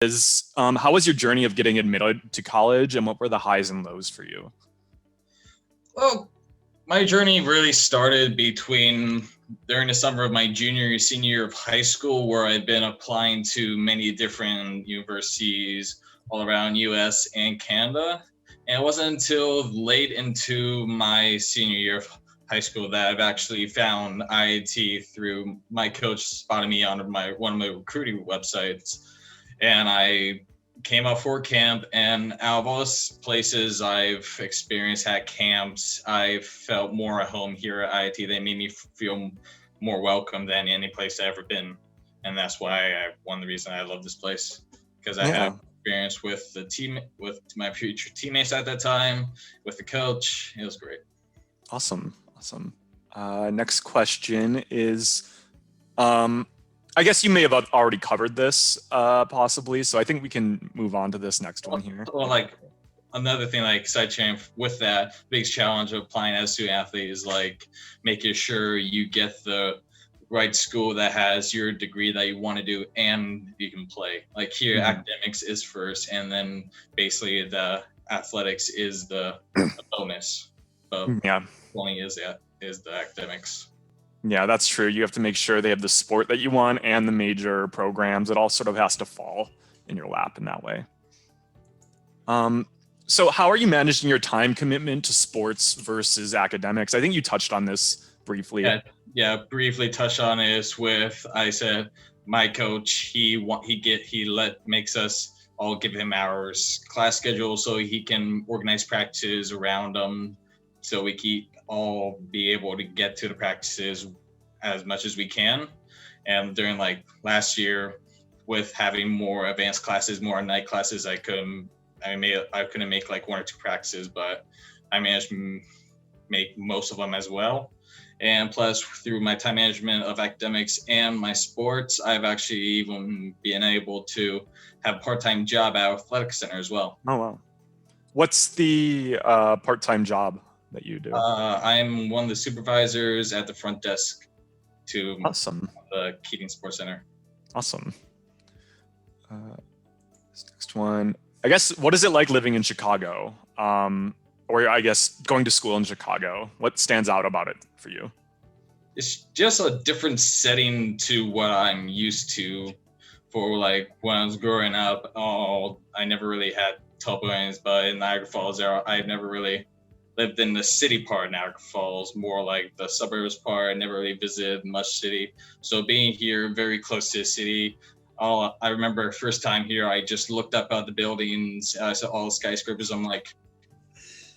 How was your journey of getting admitted to college, and what were the highs and lows for you? Well, my journey really started during the summer of my senior year of high school, where I've been applying to many different universities all around US and Canada. And it wasn't until late into my senior year of high school that I've actually found IIT through my coach spotting me on one of my recruiting websites. And I came up for camp, and out of all the places I've experienced at camps, I felt more at home here at IIT. They made me feel more welcome than any place I've ever been, and that's why one of the reasons I love this place, because I had experience with with my future teammates at that time, with the coach. It was great. Awesome. Next question is, I guess you may have already covered this, possibly, so I think we can move on to this next one here. Well, like another thing, like side chain with that, biggest challenge of applying as a student athlete is like making sure you get the right school that has your degree that you want to do and you can play. Like here, academics is first, and then basically the athletics is the bonus. But only is the academics. Yeah, that's true. You have to make sure they have the sport that you want and the major programs. It all sort of has to fall in your lap in that way. So how are you managing your time commitment to sports versus academics? I think you touched on this briefly. Yeah, briefly touched on this with, I said, my coach, makes us all give him our class schedule so he can organize practices around them, so we can all be able to get to the practices as much as we can. And during like last year, with having more advanced classes, more night classes, I couldn't make like one or two practices, but I managed to make most of them as well. And plus, through my time management of academics and my sports, I've actually even been able to have a part-time job at athletic center as well. Oh, wow. What's the part-time job that you do? I'm one of the supervisors at the front desk to awesome. the Keating Sports Center. Awesome. This next one, I guess, what is it like living in Chicago? Or I guess going to school in Chicago? What stands out about it for you? It's just a different setting to what I'm used to. For like when I was growing up, I never really had tall buildings, but in Niagara Falls, I never really lived in the city part of Niagara Falls, more like the suburbs part. I never really visited much city. So being here very close to the city, I remember first time here, I just looked up at the buildings, I saw all the skyscrapers. I'm like,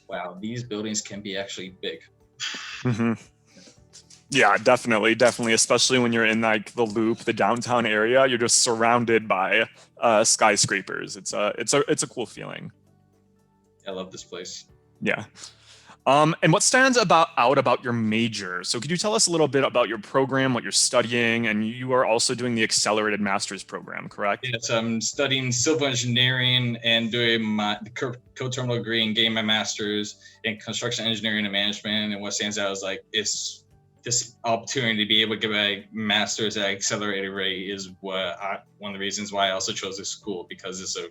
wow, these buildings can be actually big. Yeah, definitely. Especially when you're in like the Loop, the downtown area, you're just surrounded by skyscrapers. It's a cool feeling. I love this place. Yeah. And what stands out about your major? So could you tell us a little bit about your program, what you're studying, and you are also doing the accelerated master's program, correct? Yes, I'm studying civil engineering and doing my co-terminal degree and getting my master's in construction engineering and management. And what stands out is like this opportunity to be able to get a master's at accelerated rate is one of the reasons why I also chose this school, because it's a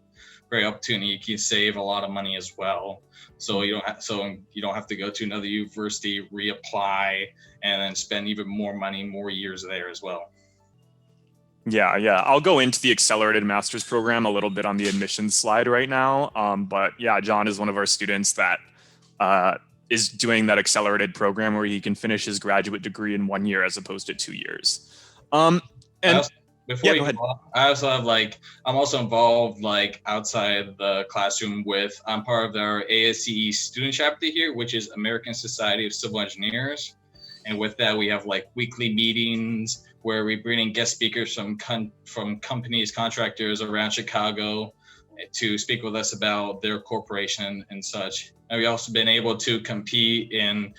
great opportunity. You can save a lot of money as well. So you don't have to go to another university, reapply, and then spend even more money, more years there as well. Yeah. I'll go into the accelerated master's program a little bit on the admissions slide right now. But yeah, John is one of our students that is doing that accelerated program where he can finish his graduate degree in 1 year as opposed to 2 years. I'm also involved like outside the classroom I'm part of our ASCE student chapter here, which is American Society of Civil Engineers. And with that, we have like weekly meetings where we bring in guest speakers from companies, contractors around Chicago to speak with us about their corporation and such. And we also been able to compete in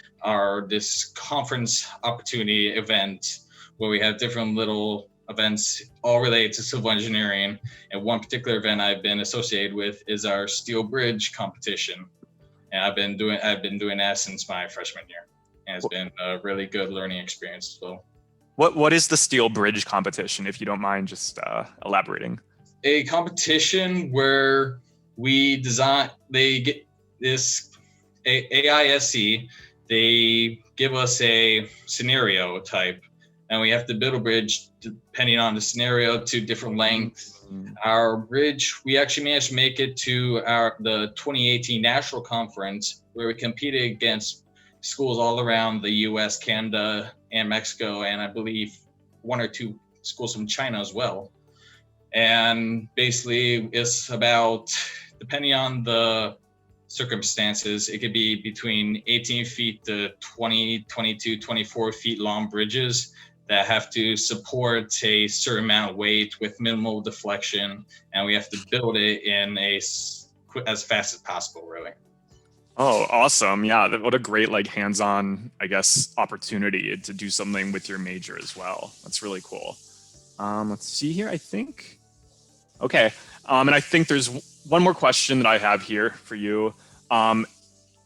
this conference opportunity event where we have different little events all related to civil engineering. And one particular event I've been associated with is our steel bridge competition. And I've been doing that since my freshman year. And it's been a really good learning experience. So what is the steel bridge competition, if you don't mind just elaborating? a competition where they get this AISC, they give us a scenario type, and we have to build a bridge depending on the scenario to different lengths. Our bridge, we actually managed to make it to the 2018 National Conference, where we competed against schools all around the U.S., Canada, and Mexico, and I believe one or two schools from China as well. And basically, it's about, depending on the circumstances, it could be between 18 feet to 20, 22, 24 feet long bridges that have to support a certain amount of weight with minimal deflection, and we have to build it in as fast as possible, really. Oh, awesome. Yeah, what a great like hands-on, I guess, opportunity to do something with your major as well. That's really cool. Let's see here, I think. Okay. And I think there's one more question that I have here for you.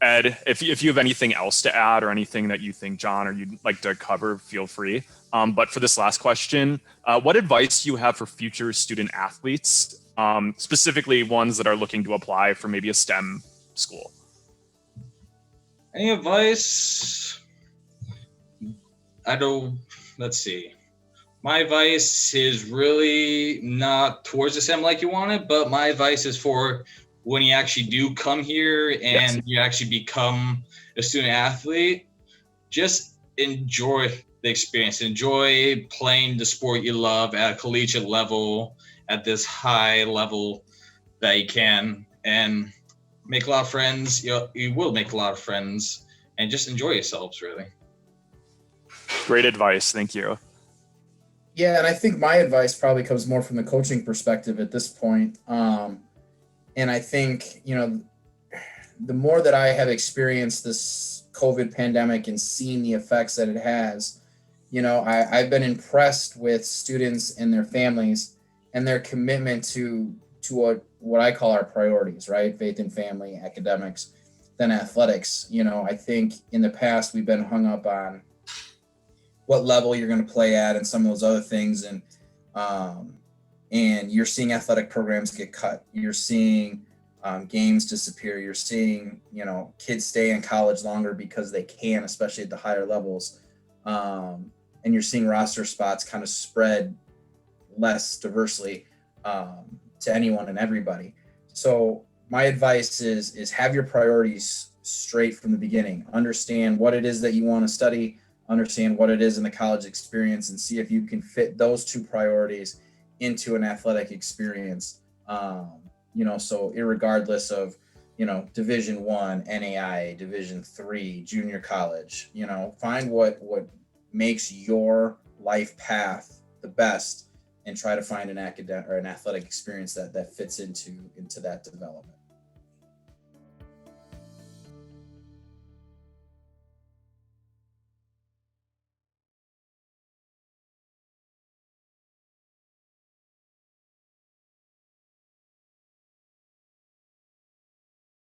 Ed, if you have anything else to add or anything that you think John or you'd like to cover, feel free. But for this last question, what advice do you have for future student athletes, specifically ones that are looking to apply for maybe a STEM school? Any advice? Let's see. My advice is really not towards the STEM like you want it, but my advice is for when you actually do come here and you actually become a student athlete, just enjoy the experience. Enjoy playing the sport you love at a collegiate level, at this high level that you can, and make a lot of friends. You will make a lot of friends, and just enjoy yourselves, really. Great advice. Thank you. Yeah, and I think my advice probably comes more from the coaching perspective at this point. And I think, the more that I have experienced this COVID pandemic and seen the effects that it has, I've been impressed with students and their families and their commitment to what I call our priorities, right? Faith and family, academics, then athletics. I think in the past we've been hung up on what level you're going to play at and some of those other things. And you're seeing athletic programs get cut. You're seeing games disappear. You're seeing, kids stay in college longer because they can, especially at the higher levels. And you're seeing roster spots kind of spread less diversely to anyone and everybody. So my advice is have your priorities straight from the beginning. Understand what it is that you want to study, understand what it is in the college experience, and see if you can fit those two priorities into an athletic experience. So irregardless of, Division I, NAI, Division III, junior college, find what makes your life path the best and try to find an academic or an athletic experience that fits into that development.